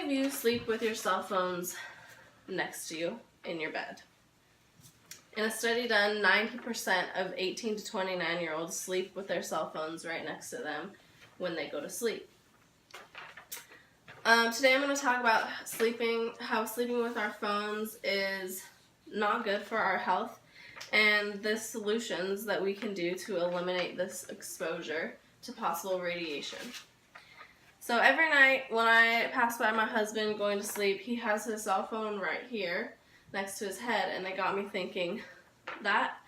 of you sleep with your cell phones next to you in your bed? In a study done, 90% of 18 to 29-year-olds sleep with their cell phones right next to them when they go to sleep. Today I'm going to talk about how sleeping with our phones is not good for our health, and the solutions that we can do to eliminate this exposure to possible radiation. So every night when I pass by my husband going to sleep, he has his cell phone right here next to his head, and it got me thinking, that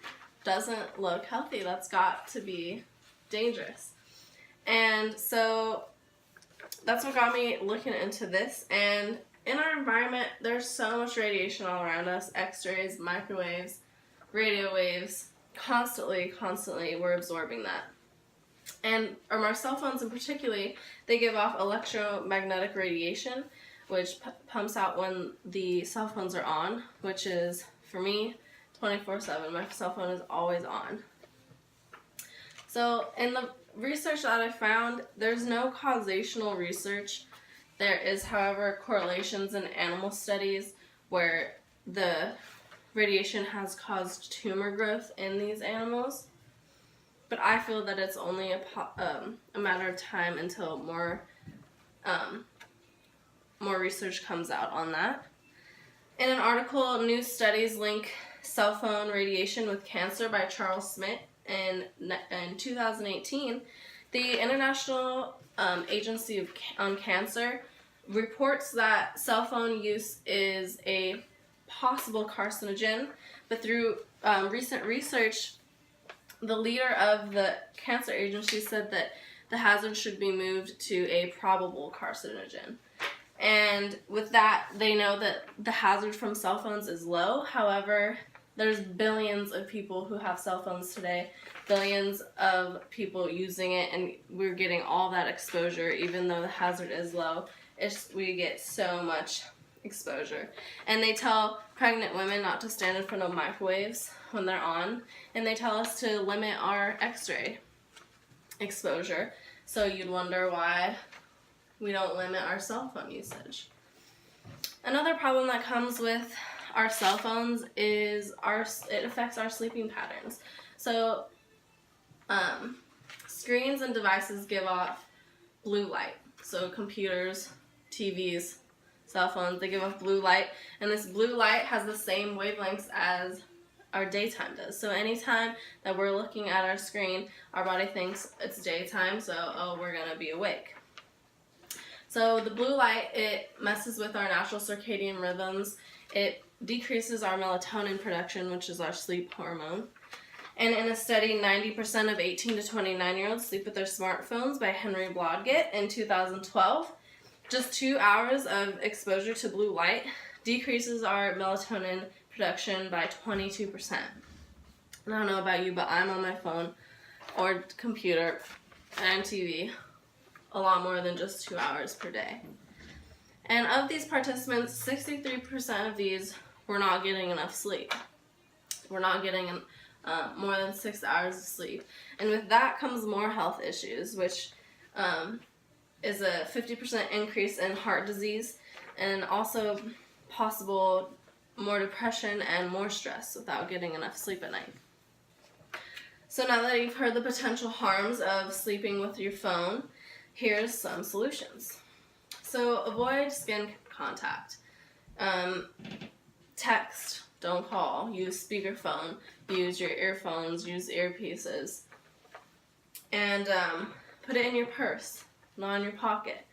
doesn't look healthy. That's got to be dangerous. And so that's what got me looking into this. And in our environment, there's so much radiation all around us: x-rays, microwaves, radio waves. Constantly we're absorbing that. And our cell phones in particular, they give off electromagnetic radiation, which pumps out when the cell phones are on, which is, for me, 24/7. My cell phone is always on. So in the research that I found, there's no causational research. There is, however, correlations in animal studies where the radiation has caused tumor growth in these animals. But I feel that it's only a matter of time until more research comes out on that. In an article, New Studies Link Cell Phone Radiation with Cancer by Charles Smith in 2018, the International Agency on Cancer reports that cell phone use is a possible carcinogen, but through recent research, the leader of the cancer agency said that the hazard should be moved to a probable carcinogen. And with that, they know that the hazard from cell phones is low. However, there's billions of people who have cell phones today, billions of people using it, and we're getting all that exposure. Even though the hazard is low, we get so much exposure. And they tell pregnant women not to stand in front of microwaves when they're on, and they tell us to limit our x-ray exposure. So you'd wonder why we don't limit our cell phone usage. Another problem that comes with our cell phones is it affects our sleeping patterns. So screens and devices give off blue light. So computers, TVs, cell phones, they give off blue light, and this blue light has the same wavelengths as our daytime does. So anytime that we're looking at our screen, our body thinks it's daytime, so we're gonna be awake. So the blue light, it messes with our natural circadian rhythms. It decreases our melatonin production, which is our sleep hormone. And in a study, 90% of 18 to 29-year-olds sleep with their smartphones by Henry Blodgett in 2012. Just 2 hours of exposure to blue light decreases our melatonin production by 22%. And I don't know about you, but I'm on my phone or computer and TV a lot more than just 2 hours per day. And of these participants, 63% of these were not getting enough sleep. We're not getting more than 6 hours of sleep. And with that comes more health issues, which is a 50% increase in heart disease, and also possible more depression and more stress without getting enough sleep at night. So now that you've heard the potential harms of sleeping with your phone, here's some solutions. So avoid skin contact. Text, don't call. Use speakerphone. Use your earphones. Use earpieces. And put it in your purse, not in your pocket.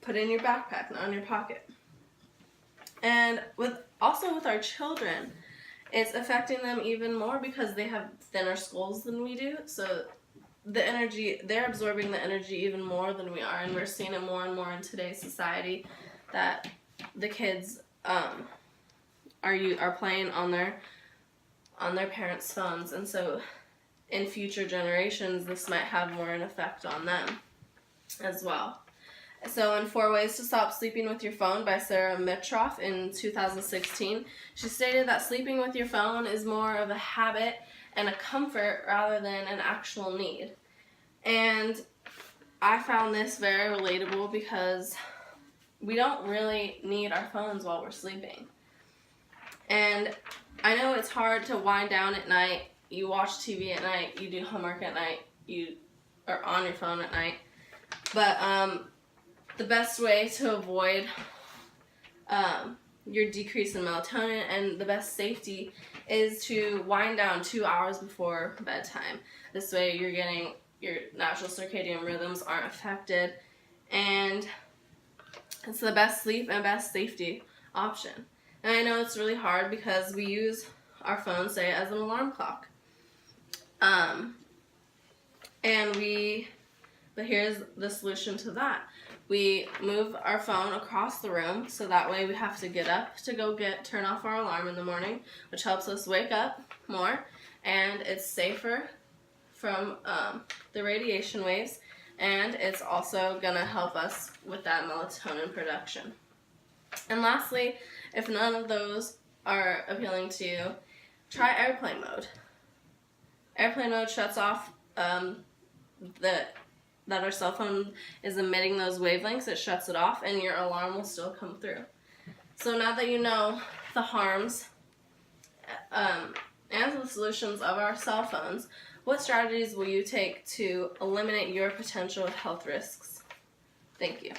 Put it in your backpack, not in your pocket. And with our children, it's affecting them even more because they have thinner skulls than we do. So the energy, they're absorbing the energy even more than we are, and we're seeing it more and more in today's society that the kids are playing on their parents' phones, and so in future generations this might have more an effect on them as well. So in 4 Ways to Stop Sleeping with Your Phone by Sarah Mitroff in 2016, she stated that sleeping with your phone is more of a habit and a comfort rather than an actual need. And I found this very relatable because we don't really need our phones while we're sleeping. And I know it's hard to wind down at night. You watch TV at night, you do homework at night, you are on your phone at night. But the best way to avoid your decrease in melatonin and the best safety is to wind down 2 hours before bedtime. This way you're getting your natural circadian rhythms aren't affected, and it's the best sleep and best safety option. And I know it's really hard because we use our phone, say, as an alarm clock. But here's the solution to that. We move our phone across the room, so that way we have to get up to go turn off our alarm in the morning, which helps us wake up more, and it's safer from the radiation waves, and it's also going to help us with that melatonin production. And lastly, if none of those are appealing to you, try airplane mode. Airplane mode shuts off that our cell phone is emitting those wavelengths. It shuts it off, and your alarm will still come through. So now that you know the harms and the solutions of our cell phones, what strategies will you take to eliminate your potential health risks? Thank you.